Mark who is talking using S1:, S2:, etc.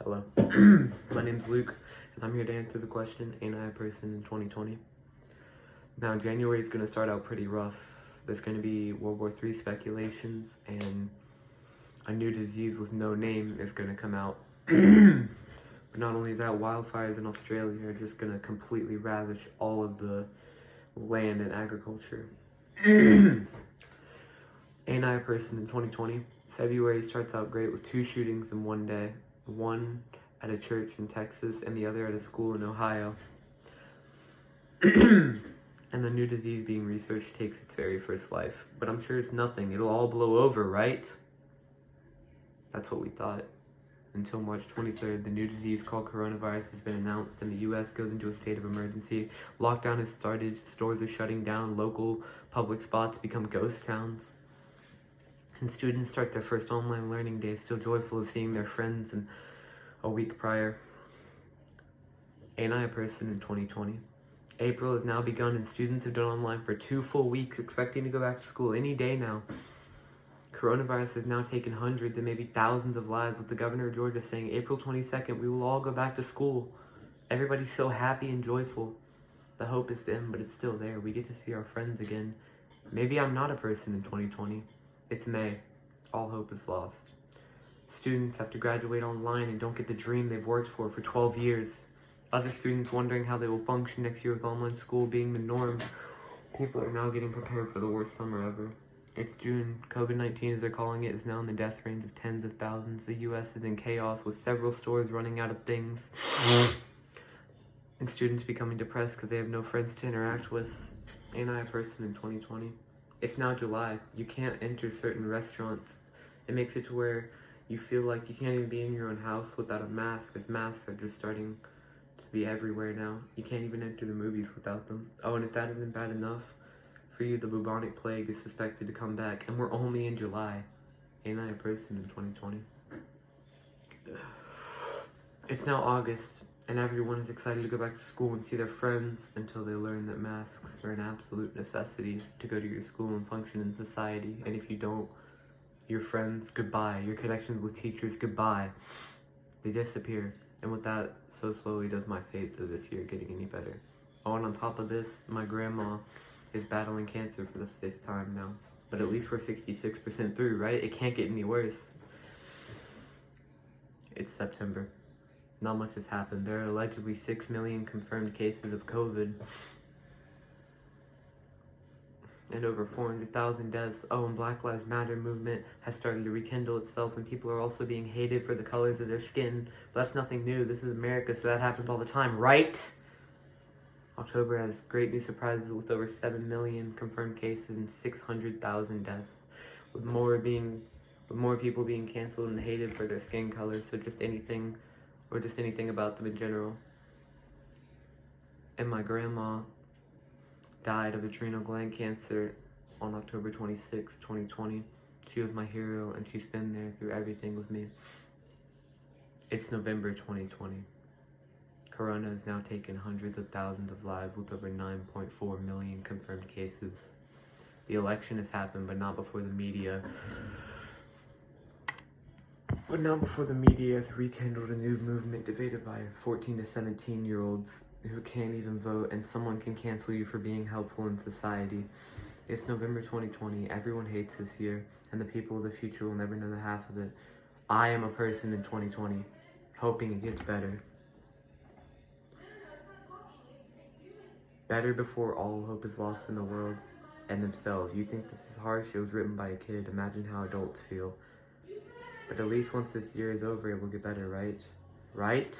S1: Hello, my name's Luke, and I'm here to answer the question, ain't I a person in 2020? Now, January is going to start out pretty rough. There's going to be World War III speculations, and a new disease with no name is going to come out. But not only that, wildfires in Australia are just going to completely ravage all of the land and agriculture. Ain't I a person in 2020? February starts out great with 2 shootings in one day. One at a church in Texas and the other at a school in Ohio. And the new disease being researched takes its very first life. But I'm sure it's nothing. It'll all blow over, right? That's what we thought. Until March 23rd, the new disease called coronavirus has been announced and the U.S. goes into a state of emergency. Lockdown has started, stores are shutting down, local public spots become ghost towns. And students start their first online learning day still joyful of seeing their friends in a week prior. Ain't I a person in 2020? April has now begun and students have been online for 2 full weeks expecting to go back to school any day now. Coronavirus has now taken hundreds and maybe thousands of lives, with the governor of Georgia saying April 22nd we will all go back to school. Everybody's so happy and joyful. The hope is dim, but it's still there. We get to see our friends again. Maybe I'm not a person in 2020. It's May. All hope is lost. Students have to graduate online and don't get the dream they've worked for 12 years. Other students wondering how they will function next year with online school being the norm. People are now getting prepared for the worst summer ever. It's June. COVID-19, as they're calling it, is now in the death range of tens of thousands. The U.S. is in chaos with several stores running out of things. And students becoming depressed because they have no friends to interact with. Ain't I a person in 2020? It's now July. You can't enter certain restaurants. It makes it to where you feel like you can't even be in your own house without a mask, because masks are just starting to be everywhere now. You can't even enter the movies without them. Oh, and if that isn't bad enough, for you, the bubonic plague is suspected to come back, and we're only in July. Ain't I a person in 2020? It's now August, and everyone is excited to go back to school and see their friends until they learn that masks are an absolute necessity to go to your school and function in society. And if you don't, your friends, goodbye. Your connections with teachers, goodbye. They disappear. And with that, so slowly does my fate of this year getting any better. Oh, and on top of this, my grandma is battling cancer for the 5th time now. But at least we're 66% through, right? It can't get any worse. It's September. Not much has happened. There are allegedly 6 million confirmed cases of COVID and over 400,000 deaths. Oh, and Black Lives Matter movement has started to rekindle itself, and people are also being hated for the colors of their skin. But that's nothing new. This is America, so that happens all the time, right? October has great new surprises with over 7 million confirmed cases and 600,000 deaths, with more people being canceled and hated for their skin color. So just anything about them in general. And my grandma died of adrenal gland cancer on October 26, 2020. She was my hero, and she's been there through everything with me. It's November 2020. Corona has now taken hundreds of thousands of lives with over 9.4 million confirmed cases. The election has happened, but not before the media has rekindled a new movement debated by 14 to 17-year-olds who can't even vote, and someone can cancel you for being helpful in society. It's November 2020. Everyone hates this year, and the people of the future will never know the half of it. I am a person in 2020, hoping it gets better. Better before all hope is lost in the world and themselves. You think this is harsh? It was written by a kid. Imagine how adults feel. But at least once this year is over, it will get better, right? Right?